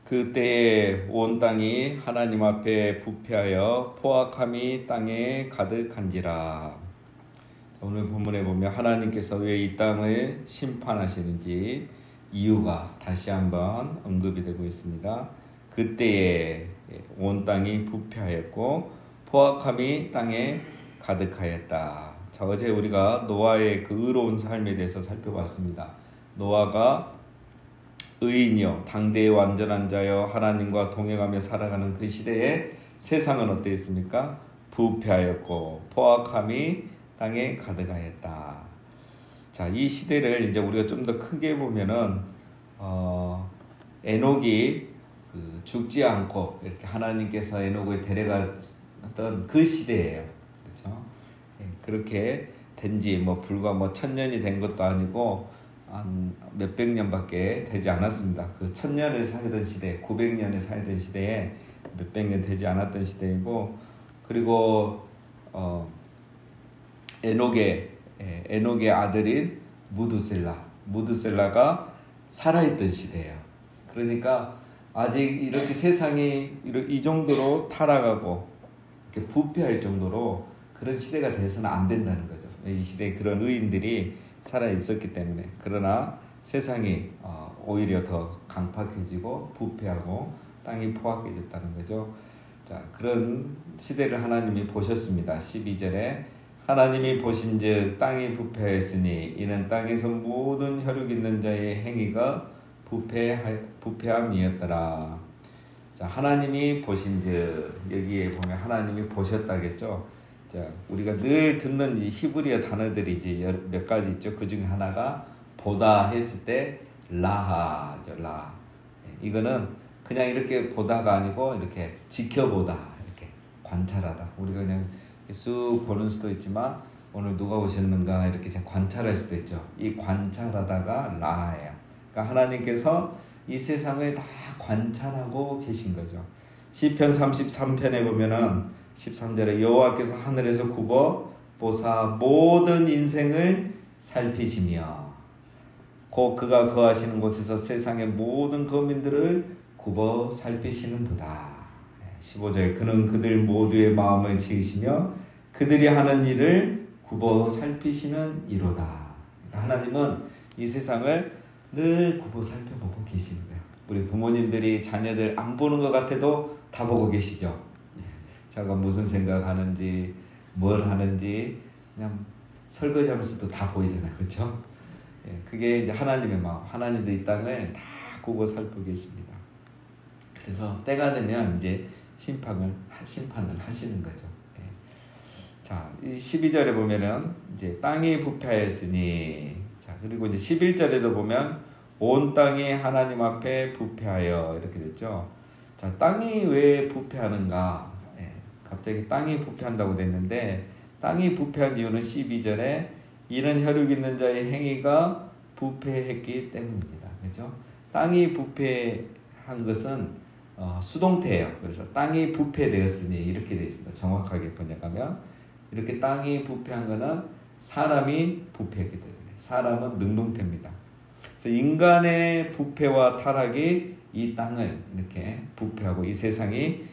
그때에 온 땅이 하나님 앞에 부패하여 포악함이 땅에 가득한지라. 오늘 본문에 보면 하나님께서 왜 이 땅을 심판하시는지 이유가 다시 한번 언급이 되고 있습니다. 그때에 온 땅이 부패하였고 포악함이 땅에 가득하였다. 자, 어제 우리가 노아의 그 의로운 삶에 대해서 살펴봤습니다. 노아가 의인이요 당대의 완전한 자여 하나님과 동행하며 살아가는 그 시대에 세상은 어땠습니까? 부패하였고 포악함이 땅에 가득하였다. 자, 이 시대를 이제 우리가 좀 더 크게 보면은 에녹이 죽지 않고 이렇게 하나님께서 에녹을 데려갔던 그 시대예요. 그렇죠? 그렇게 된지 불과 1000년이 된 것도 아니고 한 몇백 년밖에 되지 않았습니다. 그 1000년을 살던 시대, 900년을 살던 시대에 몇백 년 되지 않았던 시대이고, 그리고 에녹의 아들인 무드셀라가 살아있던 시대예요. 그러니까 아직 이렇게 세상이 이 정도로 타락하고 이렇게 부패할 정도로 그런 시대가 돼서는 안 된다는 거죠. 이 시대에 그런 의인들이 살아 있었기 때문에. 그러나 세상이 오히려 더 강팍해지고 부패하고 땅이 포악해졌다는 거죠. 자, 그런 시대를 하나님이 보셨습니다. 12절에 하나님이 보신즉 땅이 부패하였으니 이는 땅에서 모든 혈육 있는 자의 행위가 부패함이었더라. 자, 하나님이 보신즉, 여기에 보면 하나님이 보셨다겠죠. 자, 우리가 늘 듣는 이 히브리어 단어들이 이제 몇 가지 있죠. 그 중에 하나가 보다 했을 때 라하죠. 라. 이거는 그냥 이렇게 보다가 아니고 이렇게 지켜보다, 이렇게 관찰하다. 우리가 그냥 쑥 보는 수도 있지만 오늘 누가 오셨는가 이렇게 그냥 관찰할 수도 있죠. 이 관찰하다가 라예요. 그러니까 하나님께서 이 세상을 다 관찰하고 계신 거죠. 시편 33편에 보면은 13절에 여호와께서 하늘에서 굽어 보사 모든 인생을 살피시며 곧 그가 거하시는 곳에서 세상의 모든 거민들을 굽어 살피시는도다. 15절 그는 그들 모두의 마음을 지으시며 그들이 하는 일을 굽어 살피시는 이로다. 그러니까 하나님은 이 세상을 늘 굽어 살펴보고 계시는 거예요. 우리 부모님들이 자녀들 안 보는 것 같아도 다 보고 계시죠. 자가 무슨 생각하는지 뭘 하는지 그냥 설거지하면서도 다 보이잖아요. 그렇죠? 그게 이제 하나님의 마음. 하나님도 이 땅을 다 굽어 살피고 계십니다. 그래서 때가 되면 이제 심판을 하시는 거죠. 자, 12절에 보면은 이제 땅이 부패하였으니, 자, 그리고 이제 11절에도 보면 온 땅이 하나님 앞에 부패하여 이렇게 됐죠. 자, 땅이 왜 부패하는가? 갑자기 땅이 부패한다고 됐는데, 땅이 부패한 이유는 12절에 이는 혈육 있는 자의 행위가 부패했기 때문입니다. 그렇죠? 땅이 부패한 것은 수동태예요. 그래서 땅이 부패되었으니 이렇게 되어 있습니다. 정확하게 번역하면 이렇게 땅이 부패한 것은 사람이 부패했기 때문에. 사람은 능동태입니다. 그래서 인간의 부패와 타락이 이 땅을 이렇게 부패하고 이 세상이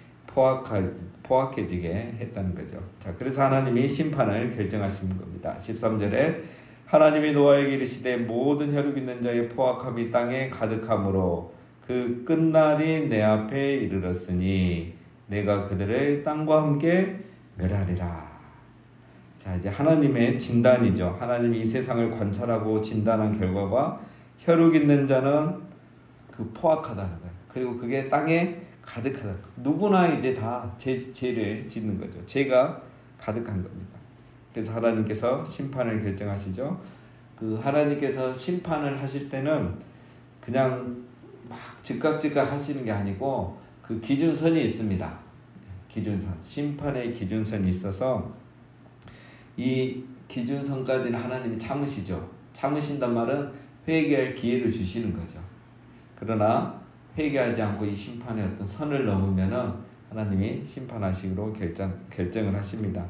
포악해지게 했다는 거죠. 자, 그래서 하나님이 심판을 결정하신 겁니다. 13절에 하나님이 노아에게 이르시되 모든 혈육 있는 자의 포악함이 땅에 가득함으로 그 끝날이 내 앞에 이르렀으니 내가 그들을 땅과 함께 멸하리라. 자, 이제 하나님의 진단이죠. 하나님이 이 세상을 관찰하고 진단한 결과가 혈육 있는 자는 그 포악하다는 거예요. 그리고 그게 땅에 가득하다. 누구나 이제 다 죄를 짓는 거죠. 죄가 가득한 겁니다. 그래서 하나님께서 심판을 결정하시죠. 그 하나님께서 심판을 하실 때는 그냥 막 즉각 하시는 게 아니고 그 기준선이 있습니다. 기준선, 심판의 기준선이 있어서 이 기준선까지는 하나님이 참으시죠. 참으신단 말은 회개할 기회를 주시는 거죠. 그러나 회개하지 않고 이 심판의 어떤 선을 넘으면은 하나님이 심판하시기로 결정을 하십니다.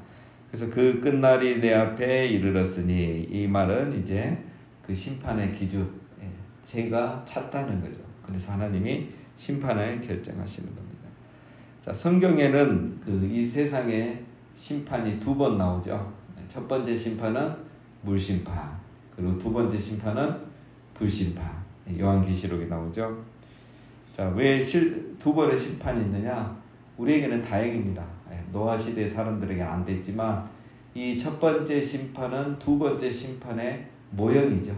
그래서 그 끝날이 내 앞에 이르렀으니 이 말은 이제 그 심판의 기준, 죄가 찼다는 거죠. 그래서 하나님이 심판을 결정하시는 겁니다. 자, 성경에는 이 세상에 심판이 두 번 나오죠. 첫 번째 심판은 물심판, 그리고 두 번째 심판은 불심판. 요한계시록에 나오죠. 자, 왜 두 번의 심판이 있느냐? 우리에게는 다행입니다. 노아 시대 사람들에게는 안 됐지만 이 첫 번째 심판은 두 번째 심판의 모형이죠.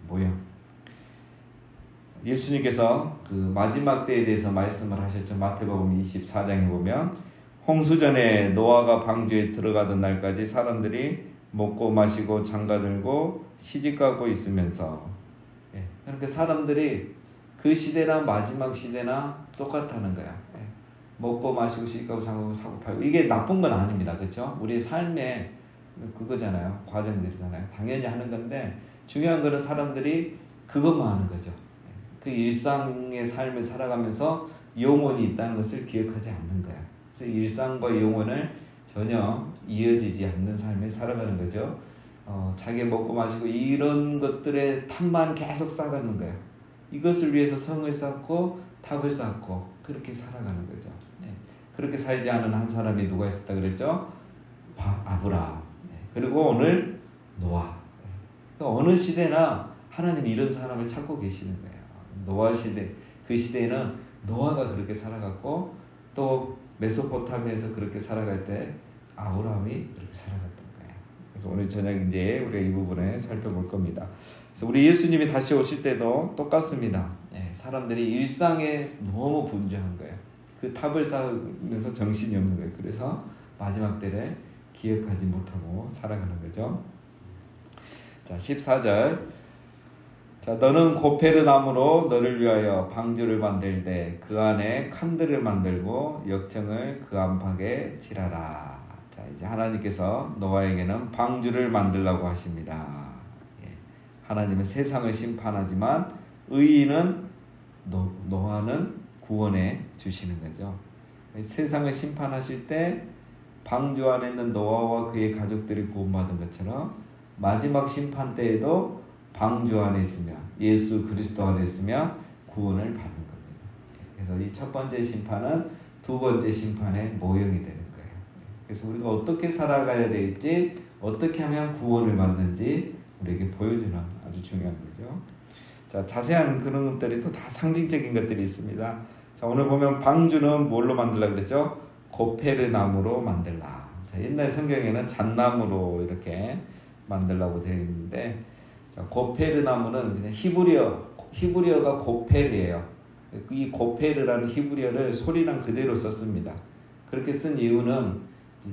모형. 예수님께서 마지막 때에 대해서 말씀을 하셨죠. 마태복음 24장에 보면 홍수전에 노아가 방주에 들어가던 날까지 사람들이 먹고 마시고 장가들고 시집가고 있으면서, 그러니까 사람들이 그 시대나 마지막 시대나 똑같다는 거야. 먹고 마시고 시집가고 장가고 사고 팔고, 이게 나쁜 건 아닙니다. 그렇죠? 우리 삶의 그거잖아요. 과정들이잖아요. 당연히 하는 건데 중요한 거는 사람들이 그것만 하는 거죠. 그 일상의 삶을 살아가면서 영혼이 있다는 것을 기억하지 않는 거야. 그래서 일상과 영혼을 전혀 이어지지 않는 삶을 살아가는 거죠. 자기 먹고 마시고 이런 것들의 탑만 계속 쌓아가는 거야. 이것을 위해서 성을 쌓고 탑을 쌓고 그렇게 살아가는 거죠. 그렇게 살지 않은 한 사람이 누가 있었다 그랬죠? 아브라함. 그리고 오늘 노아. 그러니까 어느 시대나 하나님 이런 사람을 찾고 계시는 거예요. 노아 시대, 그 시대에는 노아가 그렇게 살아갔고 또 메소포타미아에서 그렇게 살아갈 때 아브라함이 그렇게 살아갔던 거예요. 그래서 오늘 저녁 이제 우리가 이 부분을 살펴볼 겁니다. 그래서 우리 예수님이 다시 오실 때도 똑같습니다. 사람들이 일상에 너무 분주한 거예요. 그 탑을 쌓으면서 정신이 없는 거예요. 그래서 마지막 때를 기억하지 못하고 살아가는 거죠. 자, 14절. 자, 너는 고페르나무로 너를 위하여 방주를 만들되 그 안에 칸들을 만들고 역청을 그 안팎에 칠하라. 자, 이제 하나님께서 노아에게는 방주를 만들라고 하십니다. 하나님은 세상을 심판하지만 의인은 노아는 구원해 주시는 거죠. 세상을 심판하실 때 방주 안에 있는 노아와 그의 가족들이 구원받은 것처럼 마지막 심판 때에도 방주 안에 있으면 예수 그리스도 안에 있으면 구원을 받는 겁니다. 그래서 이 첫 번째 심판은 두 번째 심판의 모형이 되는 거예요. 그래서 우리가 어떻게 살아가야 될지, 어떻게 하면 구원을 받는지 우리에게 보여주는 아주 중요한 거죠. 자, 자세한 그런 것들이 또 다 상징적인 것들이 있습니다. 자, 오늘 보면 방주는 뭘로 만들라 그랬죠? 고페르 나무로 만들라. 자, 옛날 성경에는 잣나무로 이렇게 만들라고 되어 있는데, 자, 고페르 나무는 그냥 히브리어가 고페르예요. 이 고페르라는 히브리어를 소리랑 그대로 썼습니다. 그렇게 쓴 이유는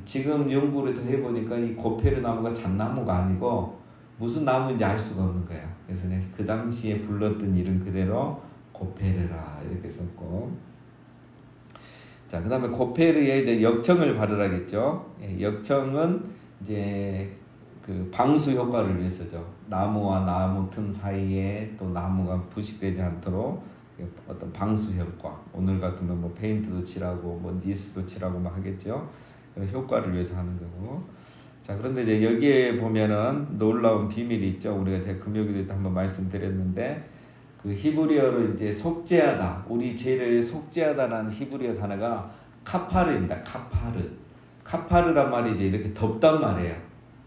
지금 연구를 더 해보니까 이 고페르 나무가 잣나무가 아니고 무슨 나무인지 알 수가 없는 거예요. 그래서 그 당시에 불렀던 이름 그대로 고페르라 이렇게 썼고, 자, 그 다음에 고페르에 이제 역청을 바르라겠죠. 역청은 이제 그 방수 효과를 위해서죠. 나무와 나무 틈 사이에 또 나무가 부식되지 않도록 어떤 방수 효과. 오늘 같으면 뭐 페인트도 칠하고 뭐 니스도 칠하고 막 하겠죠. 그런 효과를 위해서 하는 거고. 자, 그런데 이제 여기에 보면은 놀라운 비밀이 있죠. 우리가 제가 금요일에 한번 말씀드렸는데, 그 히브리어로 이제 속죄하다, 우리 죄를 속죄하다라는 히브리어 단어가 카파르입니다. 카파르란 말이 이제 이렇게 덮단 말이에요.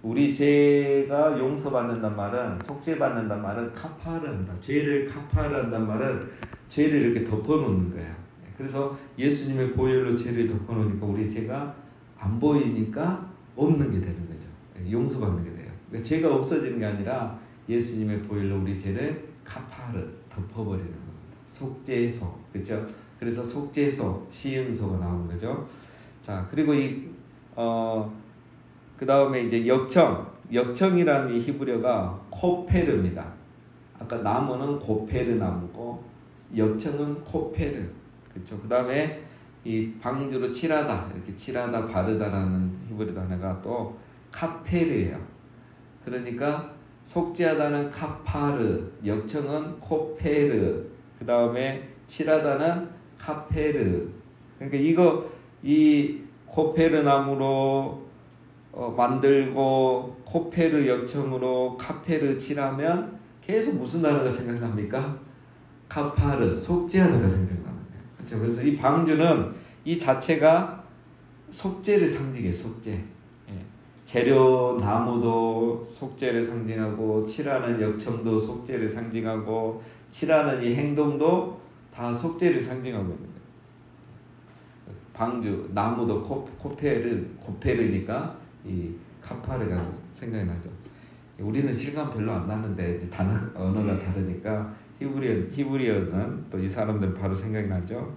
우리 죄가 용서받는단 말은, 속죄받는단 말은 카파르한다. 죄를 카파르한단 말은 죄를 이렇게 덮어놓는 거예요. 그래서 예수님의 보혈로 죄를 덮어놓으니까 우리 죄가 안 보이니까 없는 게 되는 거죠. 용서받는 게 돼요. 그러니까 죄가 없어지는 게 아니라 예수님의 보혈로 우리 죄를 카파르, 덮어버리는 겁니다. 속죄소, 그렇죠? 그래서 속죄소, 시흥소가 나오는 거죠. 자, 그리고 그 다음에 이제 역청이라는 이 히브리어가 코페르입니다. 아까 나무는 고페르 나무고 역청은 코페르, 그렇죠? 그 다음에 이 방주로 칠하다, 이렇게 칠하다 바르다라는 히브리 단어가 또 카페르예요. 그러니까 속죄하다는 카파르, 역청은 코페르, 그 다음에 칠하다는 카페르. 그러니까 이 코페르 나무로 만들고 코페르 역청으로 카페르 칠하면 계속 무슨 단어가 생각납니까? 카파르, 속죄하다가 생각나는 거예요. 그렇죠? 그래서 이 방주는 이 자체가 속죄를 상징해요. 속죄. 예. 재료 나무도 속죄를 상징하고, 칠하는 역청도 속죄를 상징하고, 칠하는 이 행동도 다 속죄를 상징하고 있는 거예요. 방주, 나무도 코페르니까 이 카파르가 생각이 나죠. 우리는 실감 별로 안 나는데 이제 언어가 다르니까 히브리어는 또 이 사람들 바로 생각이 나죠.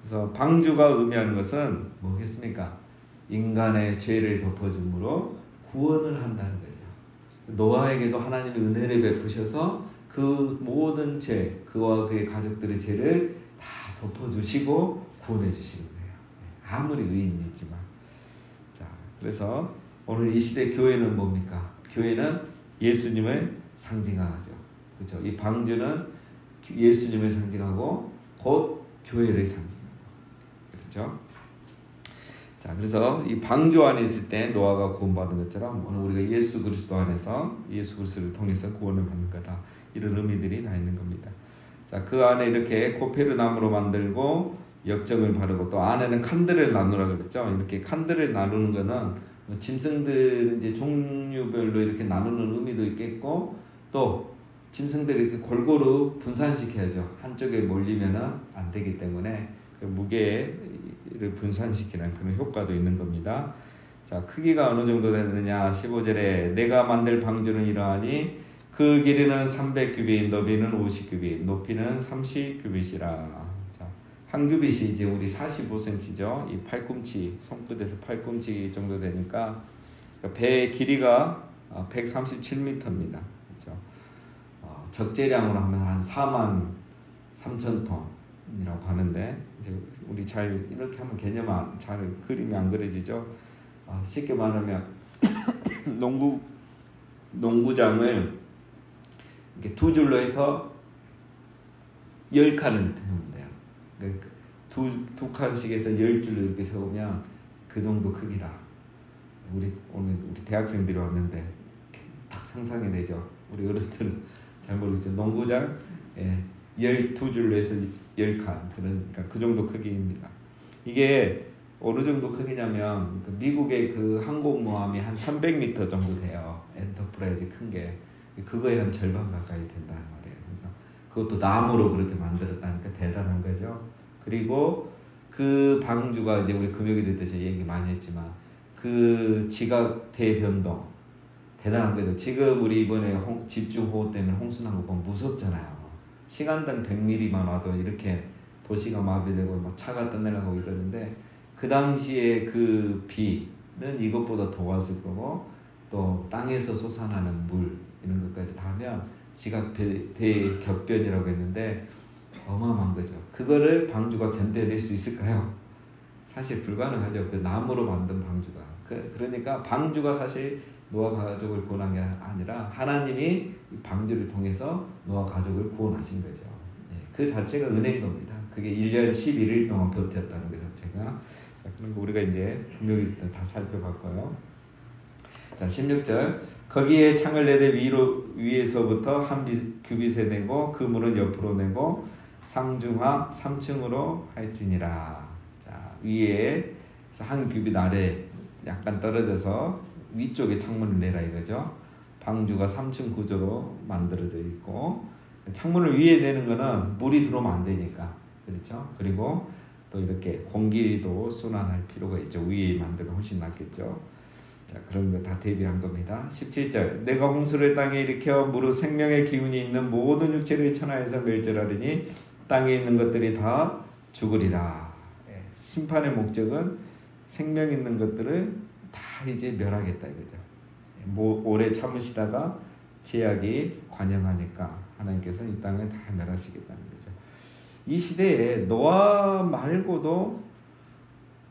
그래서 방주가 의미하는 것은 뭐겠습니까? 인간의 죄를 덮어줌으로 구원을 한다는 거죠. 노아에게도 하나님이 은혜를 베푸셔서 그 모든 죄, 그와 그의 가족들의 죄를 다 덮어주시고 구원해 주시는 거예요. 아무리 의인이지만. 자, 그래서 오늘 이 시대 교회는 뭡니까? 교회는 예수님을 상징하죠. 그렇죠? 이 방주는 예수님을 상징하고 곧 교회를 상징하고. 그렇죠? 자, 그래서 이 방주 안에 있을 때 노아가 구원받은 것처럼 오늘 우리가 예수 그리스도 안에서 예수 그리스도를 통해서 구원을 받는 거다. 이런 의미들이 다 있는 겁니다. 자, 그 안에 이렇게 코페르 나무로 만들고 역정을 바르고 또 안에는 칸들을 나누라 그랬죠. 이렇게 칸들을 나누는 거는 짐승들 이제 종류별로 이렇게 나누는 의미도 있겠고, 또 짐승들을 이렇게 골고루 분산시켜야죠. 한쪽에 몰리면은 안 되기 때문에 그 무게를 분산시키는 그런 효과도 있는 겁니다. 자, 크기가 어느 정도 되느냐? 15절에 내가 만들 방주는 이러하니 그 길이는 300규빗, 너비는 50규빗, 높이는 30규빗이라. 자, 한 규빗이 이제 우리 45cm죠. 이 팔꿈치, 손끝에서 팔꿈치 정도 되니까 배의 길이가 137m입니다. 그렇죠? 적재량으로 하면 한 43,000톤이라고 하는데, 이제 우리 잘 이렇게 하면 개념 잘 그림이 안 그려지죠. 쉽게 말하면 농구장을 이렇게 두 줄로 해서 10칸을 세우면 돼요. 그러니까 두 칸씩 해서 10줄로 이렇게 세우면 그 정도 크기라. 오늘 우리 대학생들이 왔는데 딱 상상이 되죠. 우리 어른들은 잘 모르겠죠. 농구장 12줄로 해서 10칸. 그러니까 그 정도 크기입니다. 이게 어느 정도 크기냐면 그 미국의 그 항공모함이 한 300m 정도 돼요. 엔터프라이즈 큰 게. 그거에 한 절반 가까이 된다는 말이에요. 그러니까 그것도 나무로 그렇게 만들었다니까 대단한 거죠. 그리고 그 방주가 이제 우리 금요일에 대해서 얘기 많이 했지만 그 지각 대변동 대단한 거죠. 지금 우리 이번에 집중호우 때문에 홍수난 거 보면 무섭잖아요. 시간당 100mm만 와도 이렇게 도시가 마비되고 막 차가 떠내려가고 이러는데, 그 당시에 그 비는 이것보다 더 왔을 거고, 또 땅에서 솟아나는 물 이런 것까지 다 하면 지각 대격변이라고 했는데 어마어마한 거죠. 그거를 방주가 견뎌낼 수 있을까요? 사실 불가능하죠. 그 나무로 만든 방주가. 그러니까 방주가 사실 노아 가족을 구원한 게 아니라 하나님이 방주를 통해서 노아 가족을 구원하신 거죠. 그 자체가 은혜인 겁니다. 그게 1년 11일 동안 버텼다는 것 자체가. 자, 그런 거 우리가 이제 금요일 때 다 살펴봤고요. 자, 16절. 거기에 창을 내되 위에서부터 한 규빗에 내고 그 문은 옆으로 내고 상중하 3층으로 할지니라. 자, 위에서 한 규빗 아래 약간 떨어져서 위쪽에 창문을 내라 이거죠. 방주가 3층 구조로 만들어져 있고, 창문을 위에 내는 거는 물이 들어오면 안 되니까. 그렇죠? 그리고 또 이렇게 공기도 순환할 필요가 있죠. 위에 만들면 훨씬 낫겠죠. 자, 그런 거 다 대비한 겁니다. 17절. 내가 홍수를 땅에 일으켜 무릇 생명의 기운이 있는 모든 육체를 천하에서 멸절하리니 땅에 있는 것들이 다 죽으리라. 심판의 목적은 생명 있는 것들을 다 이제 멸하겠다 이거죠. 오래 참으시다가 제약이 관영하니까 하나님께서 이 땅을 다 멸하시겠다는 거죠. 이 시대에 노아 말고도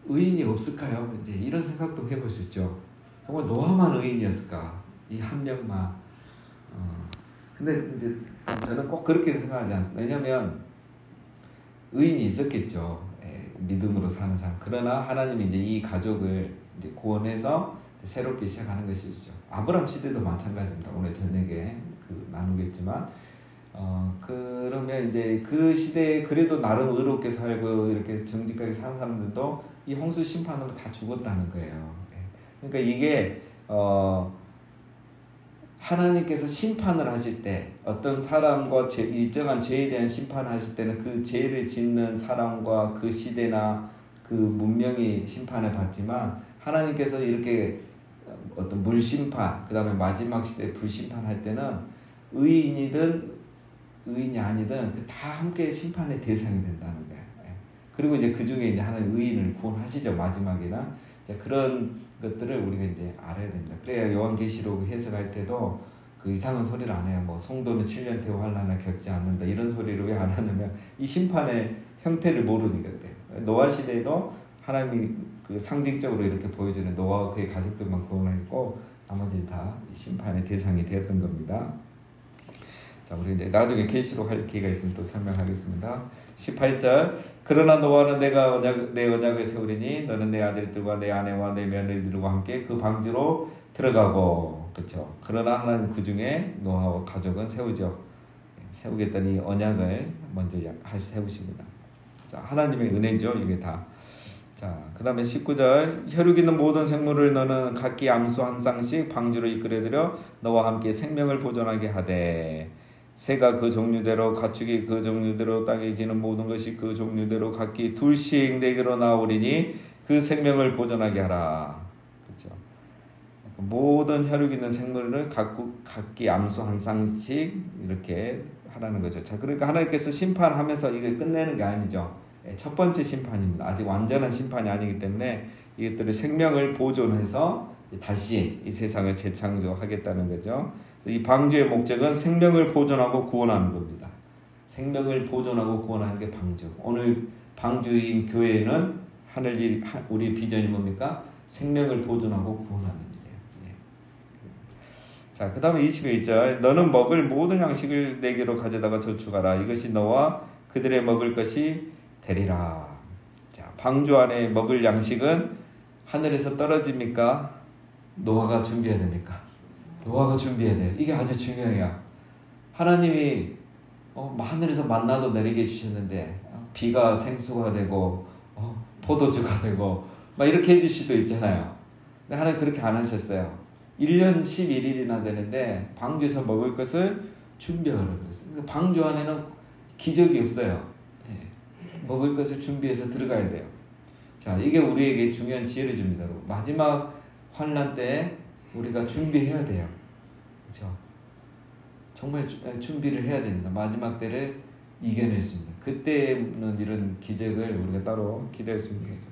의인이 없을까요? 이제 이런 생각도 해볼 수 있죠. 정말 노아만 의인이었을까? 이 한 명만. 근데 이제 저는 꼭 그렇게 생각하지 않습니다. 왜냐하면 의인이 있었겠죠. 믿음으로 사는 사람. 그러나 하나님이 이제 이 가족을 이제 구원해서 새롭게 시작하는 것이죠. 아브람 시대도 마찬가지입니다. 오늘 저녁에 나누겠지만 그러면 이제 그 시대에 그래도 나름 의롭게 살고 이렇게 정직하게 사는 사람들도 이 홍수 심판으로 다 죽었다는 거예요. 그러니까 이게 하나님께서 심판을 하실 때 어떤 사람과 일정한 죄에 대한 심판을 하실 때는 그 죄를 짓는 사람과 그 시대나 그 문명이 심판을 받지만 하나님께서 이렇게 어떤 물심판 그 다음에 마지막 시대에 불심판할 때는 의인이든 의인이 아니든 그 다 함께 심판의 대상이 된다는 거예요. 그리고 이제 그 중에 이제 하나님 의인을 구원하시죠. 마지막에는 그런 것들을 우리가 이제 알아야 됩니다. 그래야 요한계시록 해석할 때도 그 이상한 소리를 안 해요. 뭐 성도는 7년 태우 환난을 겪지 않는다 이런 소리를 왜 안 하냐면 이 심판의 형태를 모르니까 그래요. 노아 시대에도 하나님이 그 상징적으로 이렇게 보여주는 노아와 그의 가족들만 구원했고 나머지는 다 심판의 대상이 되었던 겁니다. 자, 우리 이제 나중에 계시록 할 기회가 있으면 또 설명하겠습니다. 18절 그러나 노아는 내가 내 언약을 세우리니 너는 내 아들들과 내 아내와 내 며느리들과 함께 그 방주로 들어가고 그렇죠. 그러나 하나님 그 중에 노아와 가족은 세우겠다니 언약을 먼저 세우십니다. 자, 하나님의 은혜죠 이게 다. 자, 그 다음에 19절 혈육 있는 모든 생물을 너는 각기 암수 한 쌍씩 방주로 이끌어들여 너와 함께 생명을 보존하게 하되 새가 그 종류대로 가축이 그 종류대로 땅에 기는 모든 것이 그 종류대로 각기 둘씩 내게로 나오리니 그 생명을 보존하게 하라. 그렇죠. 모든 혈육 있는 생물을 각기 암수 한 쌍씩 이렇게 하라는 거죠. 자, 그러니까 하나님께서 심판하면서 이게 끝내는 게 아니죠. 첫 번째 심판입니다. 아직 완전한 심판이 아니기 때문에 이것들을 생명을 보존해서 다시 이 세상을 재창조하겠다는 거죠. 그래서 이 방주의 목적은 생명을 보존하고 구원하는 겁니다. 생명을 보존하고 구원하는 게 방주. 오늘 방주인 교회는 우리 비전이 뭡니까? 생명을 보존하고 구원하는 일이에요. 자, 그 다음에 21절 너는 먹을 모든 양식을 내게로 가져다가 저축하라. 이것이 너와 그들의 먹을 것이 되리라. 자, 방주 안에 먹을 양식은 하늘에서 떨어집니까? 노아가 준비해야 됩니까? 노아가 준비해야 돼요. 이게 아주 중요해요. 하나님이 하늘에서 만나도 내리게 해주셨는데 비가 생수가 되고 포도주가 되고 막 이렇게 해줄 수도 있잖아요. 근데 하나님 그렇게 안 하셨어요. 1년 11일이나 되는데 방주에서 먹을 것을 준비하라고 그랬어요. 그러니까 방주 안에는 기적이 없어요. 먹을 것을 준비해서 들어가야 돼요. 자, 이게 우리에게 중요한 지혜를 줍니다. 마지막 환난 때 우리가 준비해야 돼요. 그렇죠? 정말 준비를 해야 됩니다. 마지막 때를 이겨낼 수 있는. 그때는 이런 기적을 우리가 따로 기대할 수 있는 거죠.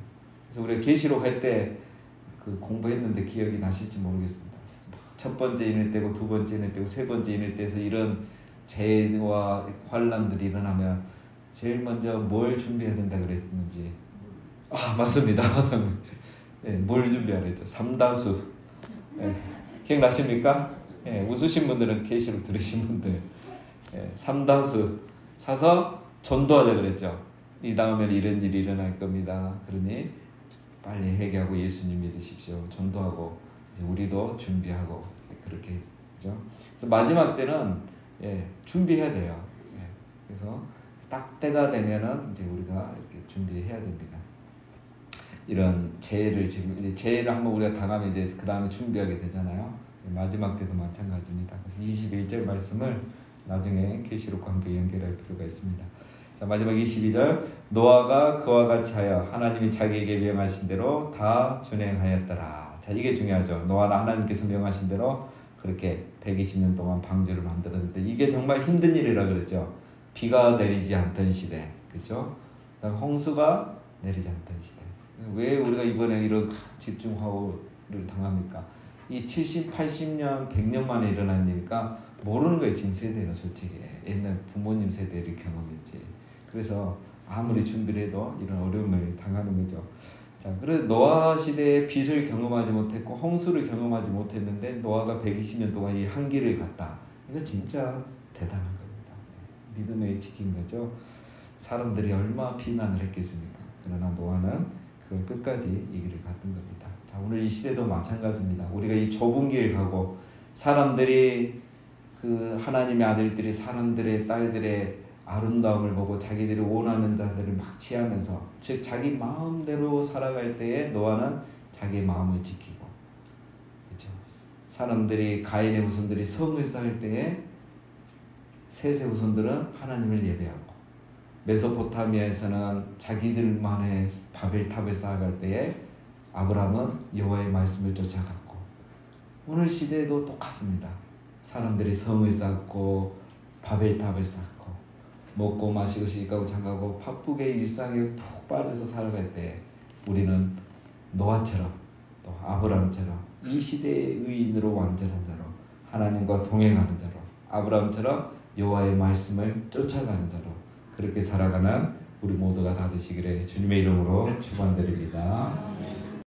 그래서 우리가 계시록 할 때 그 공부했는데 기억이 나실지 모르겠습니다. 첫 번째 인일 때고 두 번째 인일 때고 세 번째 인일 때에서 이런 재해와 환난들이 일어나면 제일 먼저 뭘 준비해야 된다 그랬는지 맞습니다. 네, 뭘 준비하라 했죠? 삼다수. 네, 기억나십니까? 네, 웃으신 분들은 계시록 들으신 분들 삼다수 사서 전도하자 그랬죠. 이 다음에 이런 일이 일어날 겁니다. 그러니 빨리 회개하고 예수님 믿으십시오. 전도하고 이제 우리도 준비하고 그렇게 했죠. 그래서 마지막 때는 준비해야 돼요. 그래서 딱 때가 되면은 이제 우리가 이렇게 준비해야 됩니다. 이런 재해를 지금 이제 재해를 한번 우리가 당하면 이제 그 다음에 준비하게 되잖아요. 마지막 때도 마찬가지입니다. 그래서 21절 말씀을 나중에 계시록과 함께 연결할 필요가 있습니다. 자, 마지막 22절 노아가 그와 같이 하여 하나님이 자기에게 명하신 대로 다 준행하였더라. 자, 이게 중요하죠. 노아는 하나님께서 명하신 대로 그렇게 120년 동안 방주를 만들었는데 이게 정말 힘든 일이라 그랬죠. 비가 내리지 않던 시대, 그렇죠? 홍수가 내리지 않던 시대. 왜 우리가 이번에 이런 집중호우를 당합니까? 이 70, 80년, 100년 만에 일어난 일이니까 모르는 거예요. 지금 세대는 솔직히 옛날 부모님 세대를 경험했지. 그래서 아무리 준비를 해도 이런 어려움을 당하는 거죠. 자, 그래서 노아 시대에 빛을 경험하지 못했고 홍수를 경험하지 못했는데 노아가 120년 동안 이 한기를 갔다. 이거 진짜 대단한 겁니다. 믿음에 지킨 거죠. 사람들이 얼마나 비난을 했겠습니까? 그러나 노아는 그걸 끝까지 이 길을 갔던 겁니다. 자, 오늘 이 시대도 마찬가지입니다. 우리가 이 좁은 길 가고 사람들이 그 하나님의 아들들이 사람들의 딸들의 아름다움을 보고 자기들이 원하는 자들을 막 취하면서, 즉 자기 마음대로 살아갈 때에 노아는 자기 마음을 지키고, 그렇죠? 사람들이 가인의 후손들이 성을 쌓을 때에 셋의 후손들은 하나님을 예배하고, 메소포타미아에서는 자기들만의 바벨탑을 쌓아갈 때에 아브라함은 여호와의 말씀을 쫓아갔고, 오늘 시대에도 똑같습니다. 사람들이 성을 쌓고 바벨탑을 쌓고 먹고 마시고 시집가고 장가고 바쁘게 일상에 푹 빠져서 살아갈 때 우리는 노아처럼 또 아브라함처럼 이 시대의 의인으로 완전한 자로, 하나님과 동행하는 자로, 아브라함처럼 여호와의 말씀을 쫓아가는 자로 그렇게 살아가는 우리 모두가 다 되시기를 주님의 이름으로 축원드립니다.